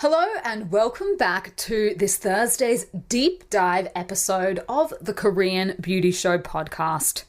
Hello and welcome back to this Thursday's deep dive episode of the Korean Beauty Show podcast.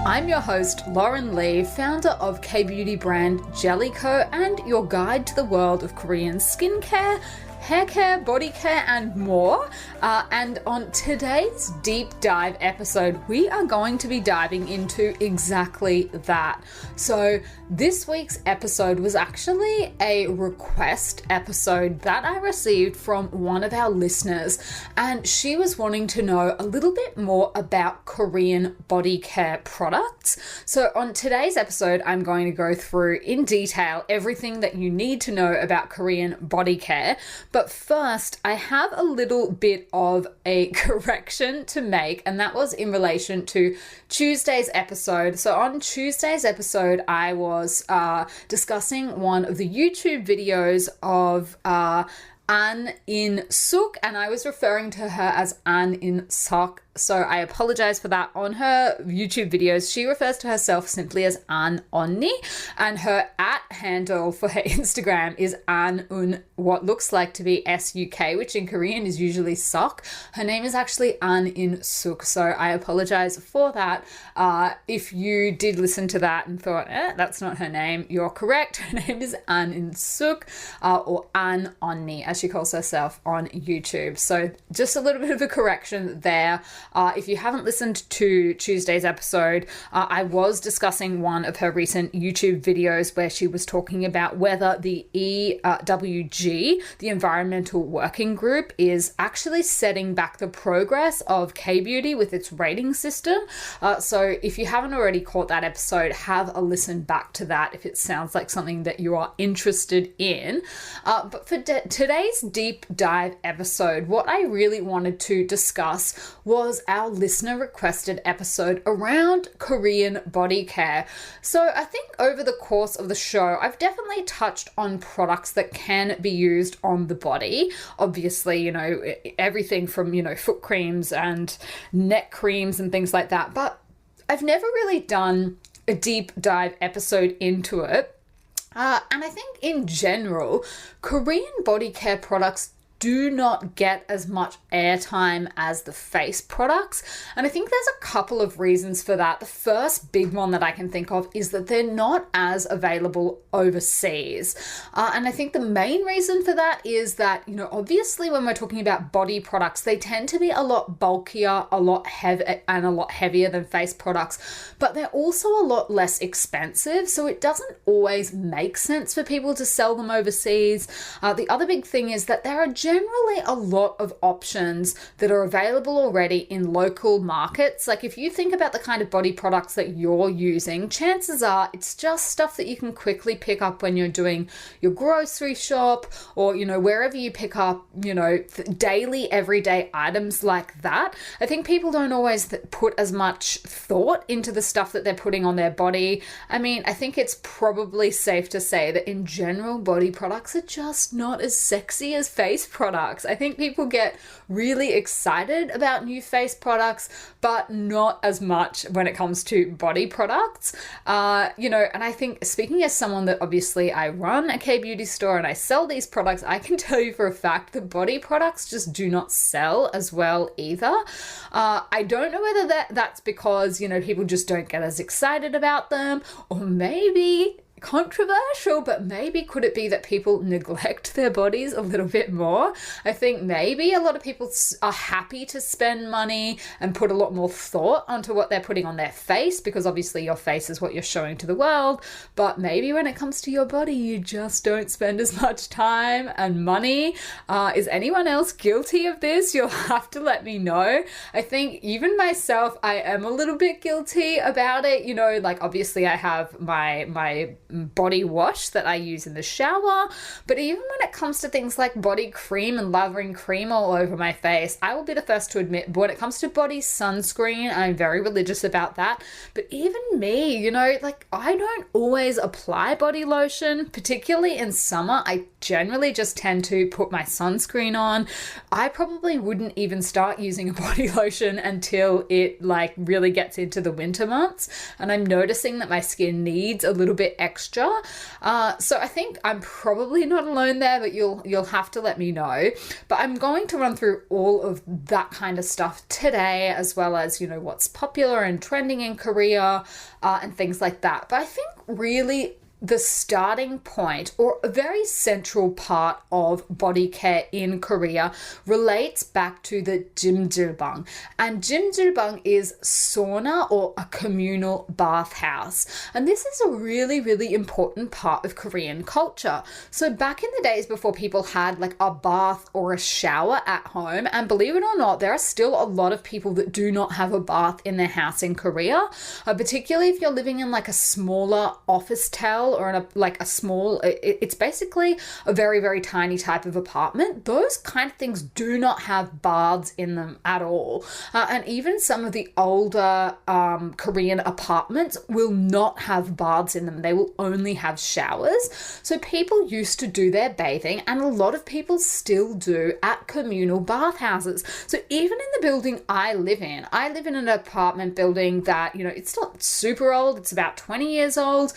I'm your host, Lauren Lee, founder of K-beauty brand Jellyco and your guide to the world of Korean skincare, hair care, body care, and more. And on today's deep dive episode, we are going to be diving into exactly that. So this week's episode was actually a request episode that I received from one of our listeners, and she was wanting to know a little bit more about Korean body care products. So on today's episode, I'm going to go through in detail everything that you need to know about Korean body care. But first, I have a little bit of a correction to make, and that was in relation to Tuesday's episode. So on Tuesday's episode, I was discussing one of the YouTube videos of An In Suk, and I was referring to her as An In Sok. So I apologize for that. On her YouTube videos, she refers to herself simply as An Onni, and her handle for her Instagram is An Un, what looks like to be SUK, which in Korean is usually Sok. Her name is actually An In Suk, so I apologize for that. If you did listen to that and thought, that's not her name, you're correct. Her name is An In Suk, or An Onni, as she calls herself on YouTube. So just a little bit of a correction there. If you haven't listened to Tuesday's episode, I was discussing one of her recent YouTube videos where she was talking about whether the EWG, the Environmental Working Group, is actually setting back the progress of K-beauty with its rating system. So if you haven't already caught that episode, have a listen back to that if it sounds like something that you are interested in. But for today's deep dive episode, what I really wanted to discuss was our listener requested episode around Korean body care. So I think over the course of the show, I've definitely touched on products that can be used on the body. Obviously, everything from, foot creams and neck creams and things like that. But I've never really done a deep dive episode into it. And I think in general, Korean body care products do not get as much airtime as the face products. And I think there's a couple of reasons for that. The first big one that I can think of is that they're not as available overseas. And I think the main reason for that is that, obviously when we're talking about body products, they tend to be a lot bulkier, a lot heavier than face products, but they're also a lot less expensive. So it doesn't always make sense for people to sell them overseas. The other big thing is that there are generally a lot of options that are available already in local markets. Like if you think about the kind of body products that you're using, chances are it's just stuff that you can quickly pick up when you're doing your grocery shop or, wherever you pick up, daily, everyday items like that. I think people don't always put as much thought into the stuff that they're putting on their body. I mean, I think it's probably safe to say that in general, body products are just not as sexy as face products. I think people get really excited about new face products, but not as much when it comes to body products. And I think, speaking as someone that obviously I run a K-beauty store and I sell these products, I can tell you for a fact that body products just do not sell as well either. I don't know whether that's because, people just don't get as excited about them, or maybe controversial, but maybe could it be that people neglect their bodies a little bit more? I think maybe a lot of people are happy to spend money and put a lot more thought onto what they're putting on their face, because obviously your face is what you're showing to the world. But maybe when it comes to your body, you just don't spend as much time and money. Is anyone else guilty of this? You'll have to let me know. I think even myself, I am a little bit guilty about it. Obviously I have my body wash that I use in the shower, but even when it comes to things like body cream and lavering cream all over my face, I will be the first to admit, when it comes to body sunscreen, I'm very religious about that. But even me, I don't always apply body lotion, particularly in summer. I generally just tend to put my sunscreen on. I probably wouldn't even start using a body lotion until it really gets into the winter months, and I'm noticing that my skin needs a little bit extra texture. So I think I'm probably not alone there, but you'll have to let me know. But I'm going to run through all of that kind of stuff today, as well as, you know, what's popular and trending in Korea, and things like that. But I think really the starting point, or a very central part of body care in Korea, relates back to the Jjimjilbang. And Jjimjilbang is sauna, or a communal bathhouse. And this is a really, really important part of Korean culture. So back in the days before people had like a bath or a shower at home, and believe it or not, there are still a lot of people that do not have a bath in their house in Korea, particularly if you're living in like a smaller office tower or in a small, it's basically a very, very tiny type of apartment. Those kind of things do not have baths in them at all. And even some of the older Korean apartments will not have baths in them. They will only have showers. So people used to do their bathing, and a lot of people still do, at communal bathhouses. So even in the building I live in an apartment building that, you know, it's not super old. It's about 20 years old.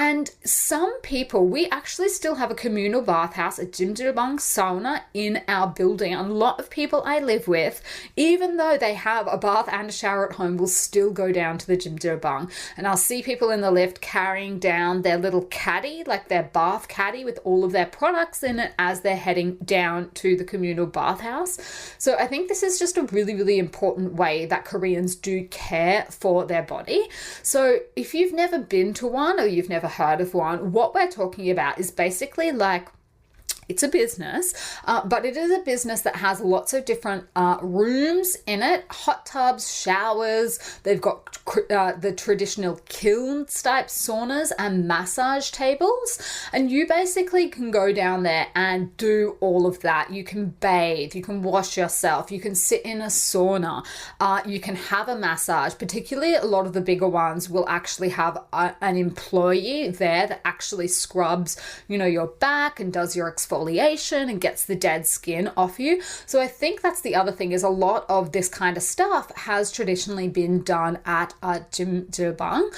And some people, we actually still have a communal bathhouse, a Jjimjilbang sauna, in our building. And a lot of people I live with, even though they have a bath and a shower at home, will still go down to the Jjimjilbang. And I'll see people in the lift carrying down their little caddy, like their bath caddy with all of their products in it, as they're heading down to the communal bathhouse. So I think this is just a really, really important way that Koreans do care for their body. So if you've never been to one, or you've never heard of one, what we're talking about is basically like, it's a business, but it is a business that has lots of different rooms in it, hot tubs, showers. They've got the traditional kiln-type saunas and massage tables. And you basically can go down there and do all of that. You can bathe, you can wash yourself, you can sit in a sauna, you can have a massage. Particularly a lot of the bigger ones will actually have an employee there that actually scrubs, you know, your back and does your exfoliation and gets the dead skin off you. So I think that's the other thing, is a lot of this kind of stuff has traditionally been done at Jjimjilbang.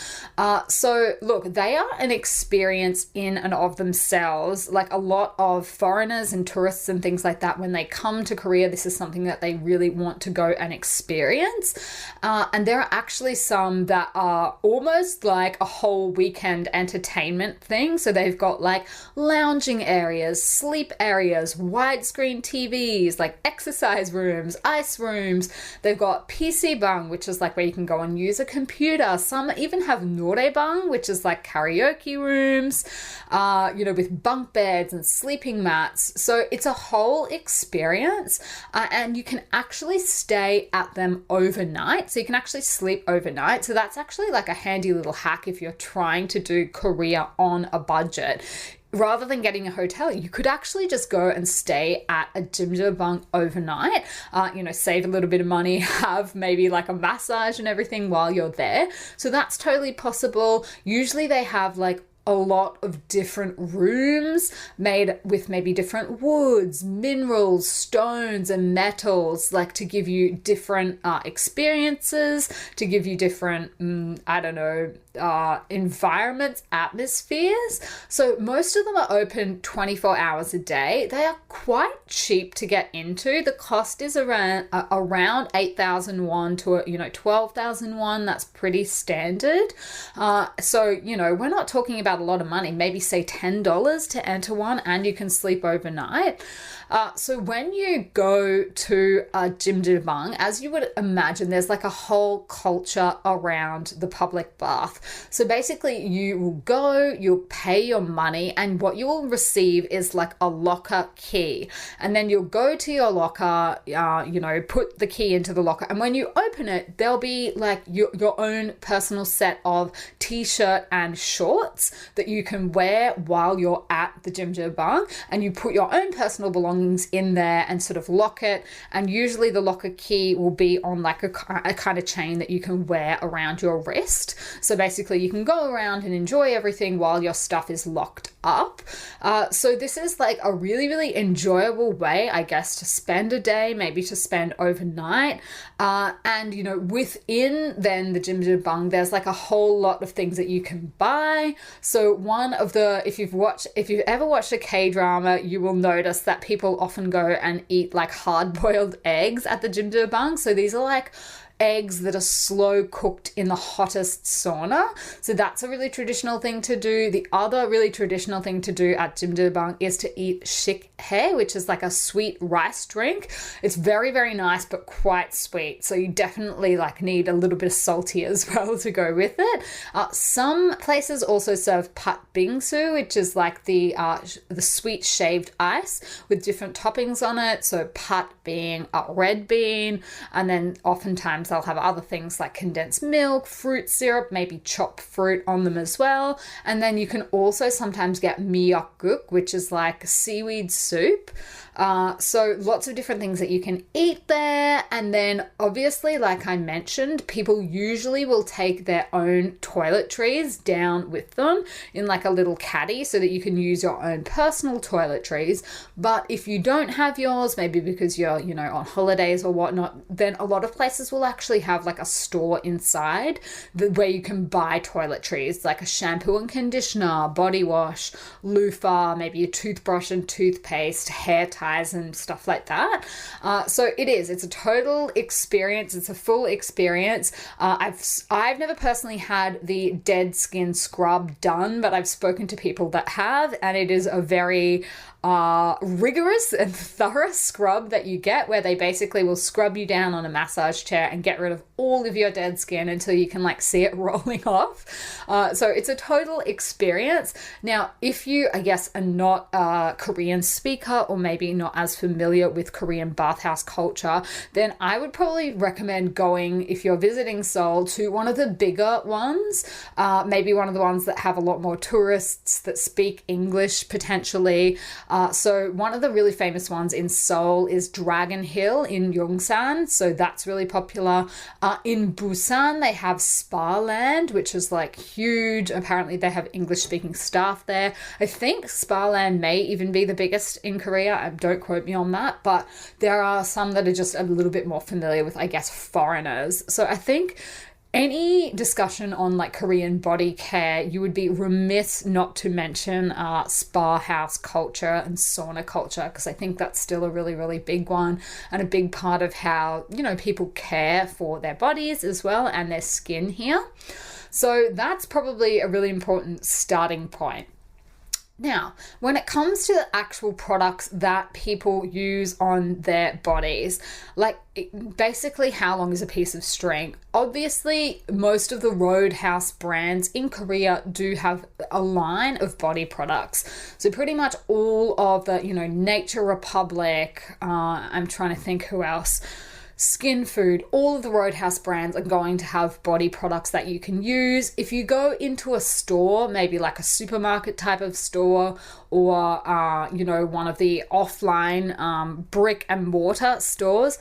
So look, they are an experience in and of themselves. Like a lot of foreigners and tourists and things like that, when they come to Korea, this is something that they really want to go and experience. And there are actually some that are almost like a whole weekend entertainment thing. So they've got like lounging areas, sleep areas, widescreen TVs, like exercise rooms, ice rooms. They've got PCbang, which is like where you can go and use a computer. Some even have norebang, which is like karaoke rooms, you know, with bunk beds and sleeping mats. So it's a whole experience, and you can actually stay at them overnight. So you can actually sleep overnight. So that's actually like a handy little hack if you're trying to do Korea on a budget. Rather than getting a hotel, you could actually just go and stay at a Jjimjilbang overnight, you know, save a little bit of money, have maybe like a massage and everything while you're there. So that's totally possible. Usually they have like a lot of different rooms made with maybe different woods, minerals, stones, and metals, like to give you different experiences, to give you different, environments, atmospheres. So most of them are open 24 hours a day. They are quite cheap to get into. The cost is around 8,000 won to 12,000 won. That's pretty standard. So we're not talking about a lot of money. Maybe say $10 to enter one, and you can sleep overnight. So when you go to Jjimjilbang, as you would imagine, there's like a whole culture around the public bath. So basically you will go, you'll pay your money, and what you will receive is like a locker key. And then you'll go to your locker, put the key into the locker. And when you open it, there'll be like your own personal set of t-shirt and shorts that you can wear while you're at the Jjimjilbang. And you put your own personal belongings in there and sort of lock it. And usually the locker key will be on like a kind of chain that you can wear around your wrist. So basically basically you can go around and enjoy everything while your stuff is locked up. So this is like a really, really enjoyable way, I guess, to spend a day, maybe to spend overnight. And, you know, within then the Jjimjilbang, there's like a whole lot of things that you can buy. So one of the, if you've ever watched a K-drama, you will notice that people often go and eat like hard-boiled eggs at the Jjimjilbang. So these are like eggs that are slow cooked in the hottest sauna. So that's a really traditional thing to do. The other really traditional thing to do at Jjimjilbang is to eat shikhae, which is like a sweet rice drink. It's very, very nice, but quite sweet. So you definitely like need a little bit of salty as well to go with it. Some places also serve pat bingsu, which is like the sweet shaved ice with different toppings on it. So pat being a red bean, and then oftentimes they'll have other things like condensed milk, fruit syrup, maybe chopped fruit on them as well. And then you can also sometimes get miyeokguk, which is like seaweed soup. So lots of different things that you can eat there. And then obviously, like I mentioned, people usually will take their own toiletries down with them in like a little caddy so that you can use your own personal toiletries. But if you don't have yours, maybe because you're, you know, on holidays or whatnot, then a lot of places will actually have like a store inside where you can buy toiletries, like a shampoo and conditioner, body wash, loofah, maybe a toothbrush and toothpaste, hair ties and stuff like that. So it's a total experience. It's a full experience. I've never personally had the dead skin scrub done, but I've spoken to people that have, and it is a very rigorous and thorough scrub that you get, where they basically will scrub you down on a massage chair and get rid of all of your dead skin until you can like see it rolling off. So it's a total experience. Now, if you, I guess, are not a Korean speaker or maybe not as familiar with Korean bathhouse culture, then I would probably recommend going, if you're visiting Seoul, to one of the bigger ones, maybe one of the ones that have a lot more tourists that speak English potentially. So one of the really famous ones in Seoul is Dragon Hill in Yongsan. So that's really popular. In Busan, they have Spa Land, which is like huge. Apparently they have English speaking staff there. I think Spa Land may even be the biggest in Korea. Don't quote me on that, but there are some that are just a little bit more familiar with, I guess, foreigners. So I think any discussion on like Korean body care, you would be remiss not to mention spa house culture and sauna culture, because I think that's still a really, really big one and a big part of how, you know, people care for their bodies as well and their skin here. So that's probably a really important starting point. Now, when it comes to the actual products that people use on their bodies, like basically how long is a piece of string? Obviously, most of the Roadhouse brands in Korea do have a line of body products. So pretty much all of the, you know, Nature Republic, I'm trying to think who else, Skin Food, all of the Roadhouse brands are going to have body products that you can use. If you go into a store, maybe like a supermarket type of store, or, you know, one of the offline brick and mortar stores,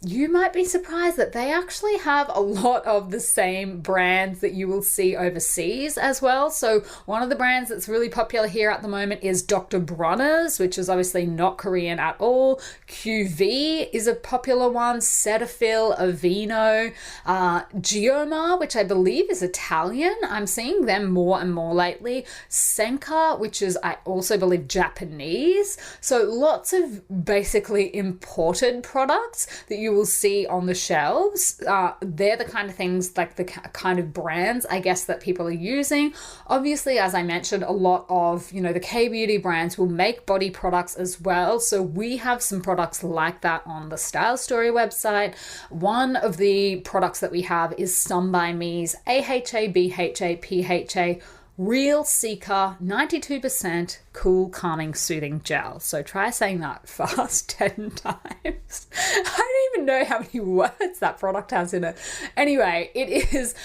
you might be surprised that they actually have a lot of the same brands that you will see overseas as well. So one of the brands that's really popular here at the moment is Dr. Bronner's, which is obviously not Korean at all. QV is a popular one. Cetaphil, Aveeno, Gioma, which I believe is Italian. I'm seeing them more and more lately. Senka, which is, I also believe, Japanese. So lots of basically imported products that you will see on the shelves. They're the kind of things, like the kind of brands, I guess, that people are using. Obviously, as I mentioned, a lot of, you know, the K-beauty brands will make body products as well. So we have some products like that on the Style Story website. One of the products that we have is Some by Me's AHA, BHA, PHA Real Seeker 92% Cool Calming Soothing Gel. So try saying that fast 10 times. I don't even know how many words that product has in it. Anyway, it is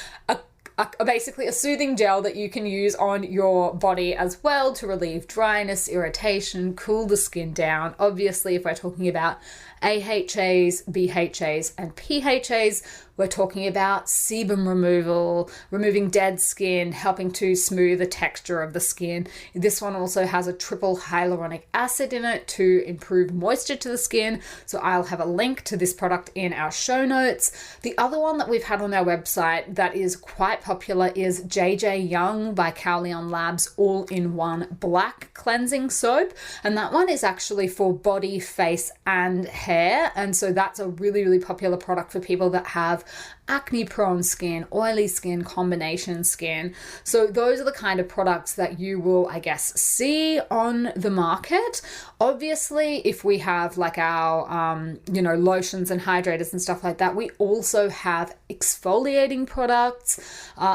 basically a soothing gel that you can use on your body as well to relieve dryness, irritation, cool the skin down. Obviously, if we're talking about AHAs, BHAs, and PHAs, We're talking about sebum removal, removing dead skin, helping to smooth the texture of the skin. This one also has a triple hyaluronic acid in it to improve moisture to the skin. So I'll have a link to this product in our show notes. The other one that we've had on our website that is quite popular is Jjimjilbang by Kowloon Labs all-in-one black cleansing soap. And that one is actually for body, face, and hair. And so that's a really, really popular product for people that have acne prone skin, oily skin, combination skin. So those are the kind of products that you will, I guess, see on the market. Obviously, if we have like our, lotions and hydrators and stuff like that, we also have exfoliating products.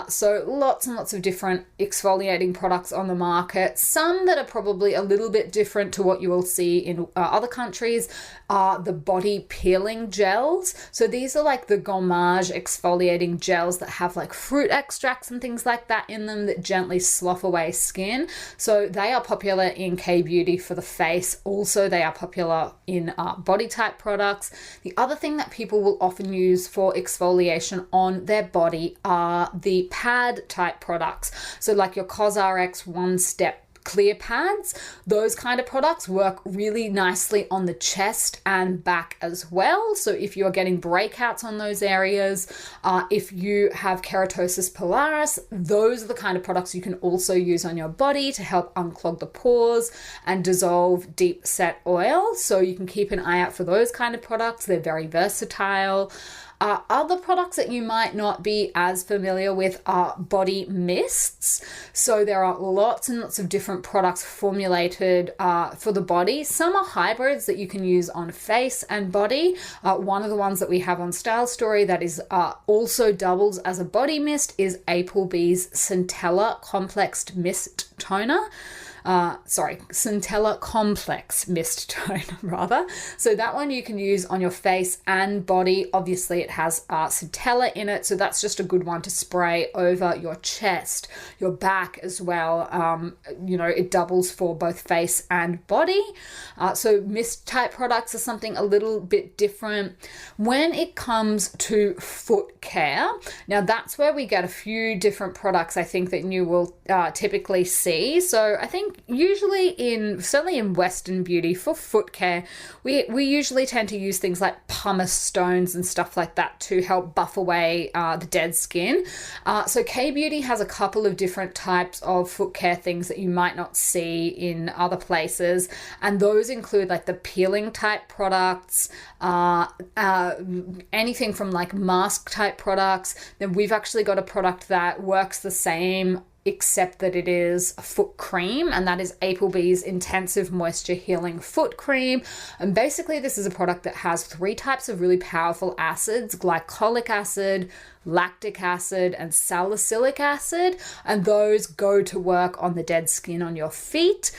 So lots and lots of different exfoliating products on the market. Some that are probably a little bit different to what you will see in other countries are the body peeling gels. So these are like the gommage exfoliating gels that have like fruit extracts and things like that in them that gently slough away skin. So they are popular in K-beauty for the face. Also, they are popular in body type products. The other thing that people will often use for exfoliation on their body are the pad type products. So like your CosRx One Step clear pads. Those kind of products work really nicely on the chest and back as well. So if you're getting breakouts on those areas, if you have keratosis pilaris, those are the kind of products you can also use on your body to help unclog the pores and dissolve deep set oil. So you can keep an eye out for those kind of products. They're very versatile. Other products that you might not be as familiar with are body mists. So there are lots and lots of different products formulated for the body. Some are hybrids that you can use on face and body. One of the ones that we have on Style Story that is also doubles as a body mist is Applebee's Centella Complex Mist Toner. Centella Complex Mist Toner, rather. So that one you can use on your face and body. Obviously, it has centella in it, so that's just a good one to spray over your chest, your back as well. It doubles for both face and body. So mist type products are something a little bit different. When it comes to foot care, now that's where we get a few different products I think that you will typically see. So I think usually certainly in Western beauty for foot care, we usually tend to use things like pumice stones and stuff like that to help buff away the dead skin. So K-beauty has a couple of different types of foot care things that you might not see in other places, and those include like the peeling type products, anything from like mask type products. Then we've actually got a product that works the same except that it is a foot cream, and that is Applebee's Intensive Moisture Healing Foot Cream. And basically this is a product that has 3 types of really powerful acids: glycolic acid, lactic acid, and salicylic acid, and those go to work on the dead skin on your feet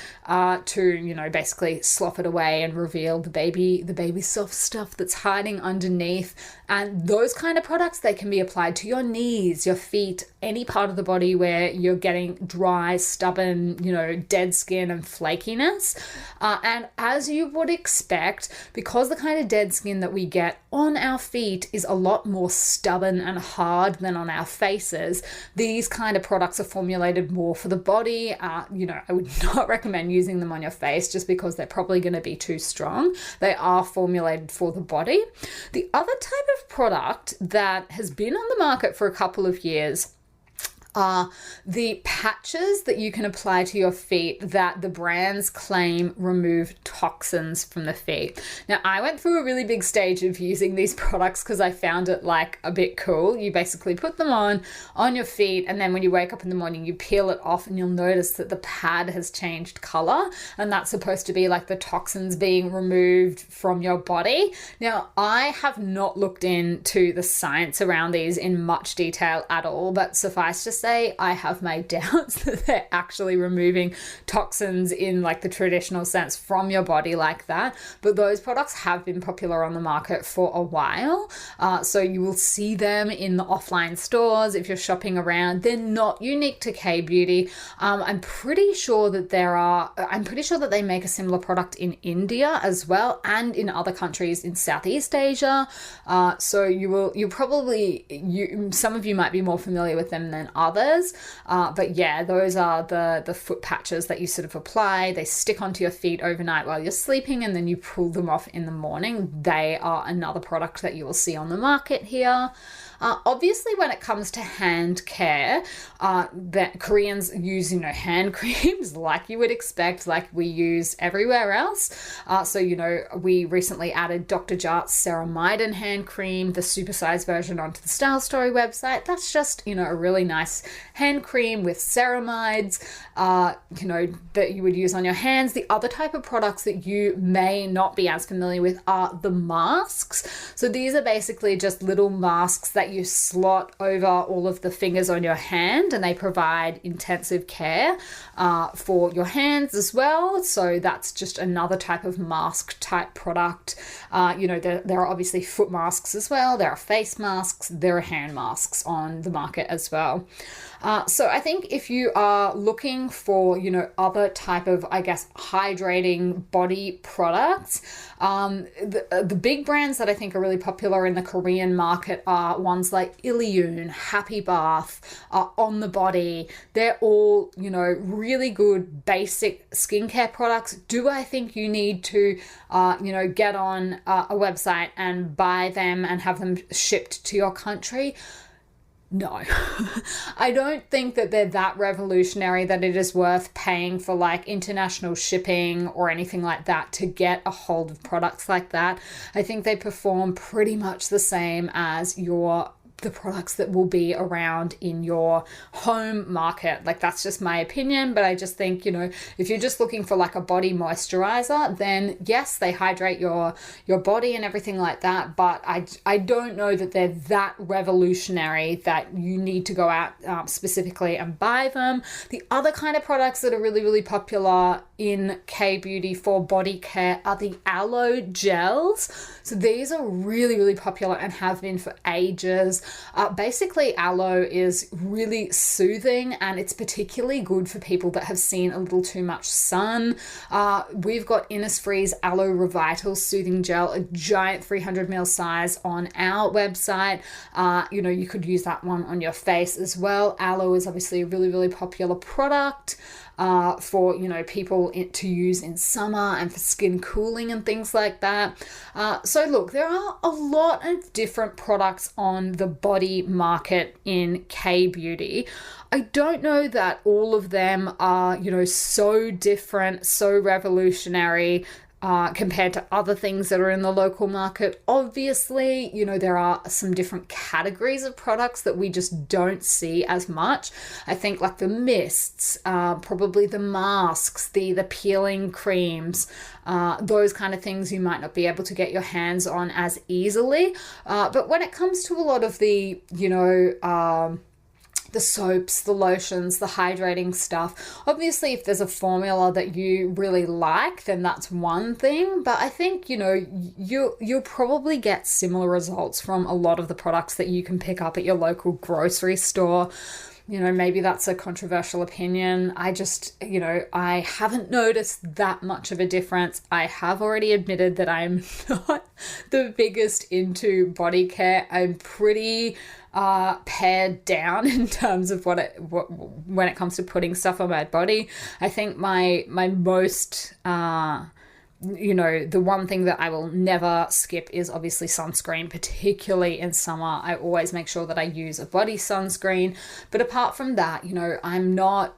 to basically slough it away and reveal the baby soft stuff that's hiding underneath. And those kind of products, they can be applied to your knees, your feet, any part of the body where you're getting dry, stubborn, dead skin and flakiness. And as you would expect, because the kind of dead skin that we get on our feet is a lot more stubborn and hard than on our faces, these kind of products are formulated more for the body. I would not recommend using them on your face just because they're probably going to be too strong. They are formulated for the body. The other type of product that has been on the market for a couple of years are the patches that you can apply to your feet that the brands claim remove toxins from the feet. Now, I went through a really big stage of using these products because I found it like a bit cool. You basically put them on your feet, and then when you wake up in the morning, you peel it off and you'll notice that the pad has changed color, and that's supposed to be like the toxins being removed from your body. Now, I have not looked into the science around these in much detail at all, but suffice to say I have my doubts that they're actually removing toxins in like the traditional sense from your body like that. But those products have been popular on the market for a while. So you will see them in the offline stores if you're shopping around. They're not unique to K-Beauty. I'm pretty sure that they make a similar product in India as well, and in other countries in Southeast Asia. So some of you might be more familiar with them than others. But yeah, those are the foot patches that you sort of apply. They stick onto your feet overnight while you're sleeping, and then you pull them off in the morning. They are another product that you will see on the market here. Obviously, when it comes to hand care, that Koreans use, hand creams like you would expect, like we use everywhere else. So, we recently added Dr. Jart's Ceramide hand cream, the supersized version, onto the Style Story website. That's just, a really nice hand cream with ceramides, that you would use on your hands. The other type of products that you may not be as familiar with are the masks. So these are basically just little masks that you slot over all of the fingers on your hand, and they provide intensive care for your hands as well. So that's just another type of mask type product. There are obviously foot masks as well. There are face masks. There are hand masks on the market as well. So I think if you are looking for, other type of, hydrating body products, the big brands that I think are really popular in the Korean market are ones like Ilion, Happy Bath, On the Body. They're all, really good basic skincare products. Do I think you need to, get on a website and buy them and have them shipped to your country? No, I don't think that they're that revolutionary that it is worth paying for like international shipping or anything like that to get a hold of products like that. I think they perform pretty much the same as the products that will be around in your home market. Like, that's just my opinion, but I just think, if you're just looking for like a body moisturizer, then yes, they hydrate your body and everything like that, but I don't know that they're that revolutionary that you need to go out specifically and buy them. The other kind of products that are really, really popular in K-Beauty for body care are the aloe gels. So these are really, really popular and have been for ages. Basically, aloe is really soothing, and it's particularly good for people that have seen a little too much sun. We've got Innisfree's Aloe Revital Soothing Gel, a giant 300ml size, on our website. You could use that one on your face as well. Aloe is obviously a really, really popular product for people to use in summer and for skin cooling and things like that. So look, there are a lot of different products on the body market in K-Beauty. I don't know that all of them are so different, so revolutionary compared to other things that are in the local market. Obviously, there are some different categories of products that we just don't see as much. I think like the mists, probably the masks, the peeling creams, those kind of things you might not be able to get your hands on as easily. But when it comes to a lot of the, the soaps, the lotions, the hydrating stuff, obviously if there's a formula that you really like, then that's one thing. But I think, you'll probably get similar results from a lot of the products that you can pick up at your local grocery store. Maybe that's a controversial opinion. I just, I haven't noticed that much of a difference. I have already admitted that I'm not the biggest into body care. I'm pretty pared down in terms of when it comes to putting stuff on my body. I think my most the one thing that I will never skip is obviously sunscreen, particularly in summer. I always make sure that I use a body sunscreen. But apart from that, I'm not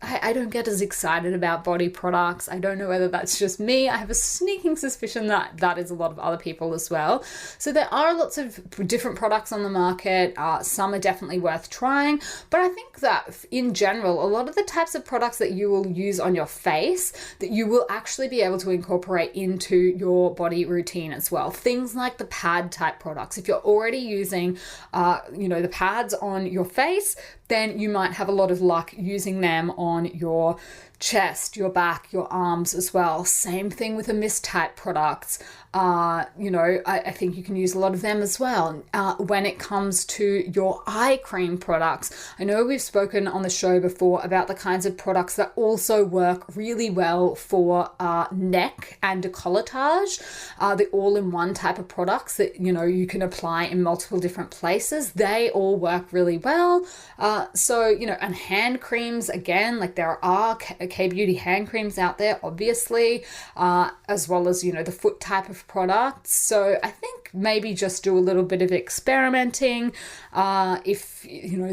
I don't get as excited about body products. I don't know whether that's just me. I have a sneaking suspicion that that is a lot of other people as well. So there are lots of different products on the market. Some are definitely worth trying. But I think that in general, a lot of the types of products that you will use on your face, that you will actually be able to incorporate into your body routine as well. Things like the pad type products. If you're already using, the pads on your face, then you might have a lot of luck using them on your chest, your back, your arms as well. Same thing with the mist type products. I think you can use a lot of them as well. When it comes to your eye cream products, I know we've spoken on the show before about the kinds of products that also work really well for neck and decolletage. The all-in-one type of products that, you can apply in multiple different places. They all work really well. And hand creams, again, like there are K-beauty hand creams out there, obviously, as well as, the foot type of products. So I think maybe just do a little bit of experimenting if,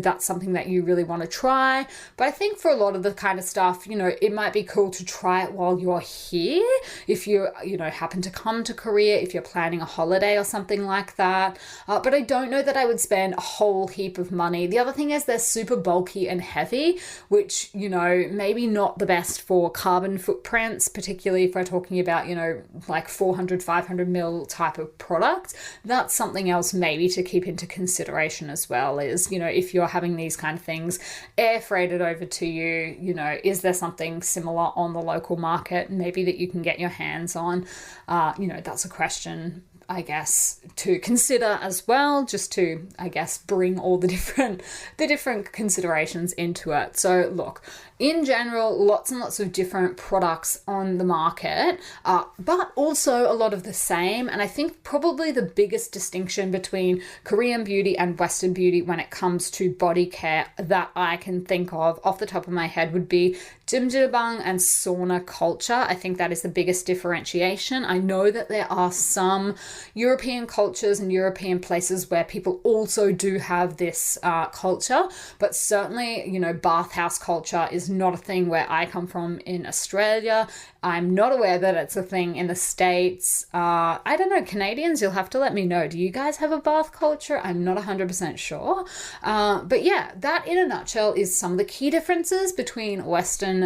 that's something that you really want to try. But I think for a lot of the kind of stuff, it might be cool to try it while you're here. If you, happen to come to Korea, if you're planning a holiday or something like that. But I don't know that I would spend a whole heap of money. The other thing is they're super bulky and heavy, which, maybe not the best for carbon footprints, particularly if we're talking about, like 400, 500 mil type of product. That's something else maybe to keep into consideration as well is, if you're having these kind of things air freighted over to you, is there something similar on the local market maybe that you can get your hands on? That's a question, I guess, to consider as well, just to, I guess, bring all the different considerations into it. So look, in general, lots and lots of different products on the market, but also a lot of the same. And I think probably the biggest distinction between Korean beauty and Western beauty when it comes to body care that I can think of off the top of my head would be Jjimjilbang and sauna culture. I think that is the biggest differentiation. I know that there are some European cultures and European places where people also do have this culture, but certainly, bathhouse culture is not a thing where I come from in Australia. I'm not aware that it's a thing in the States. I don't know, Canadians, you'll have to let me know. Do you guys have a bath culture? I'm not 100% sure. But yeah, that in a nutshell is some of the key differences between Western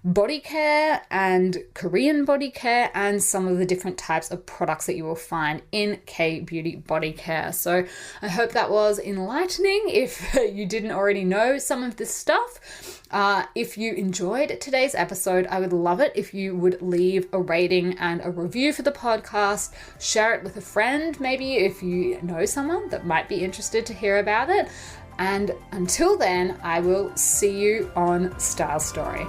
body care and Korean body care and some of the different types of products that you will find in K-beauty body care. So I hope that was enlightening if you didn't already know some of this stuff. If you enjoyed today's episode, I would love it if you would leave a rating and a review for the podcast. Share it with a friend, maybe if you know someone that might be interested to hear about it. And until then, I will see you on Style Story.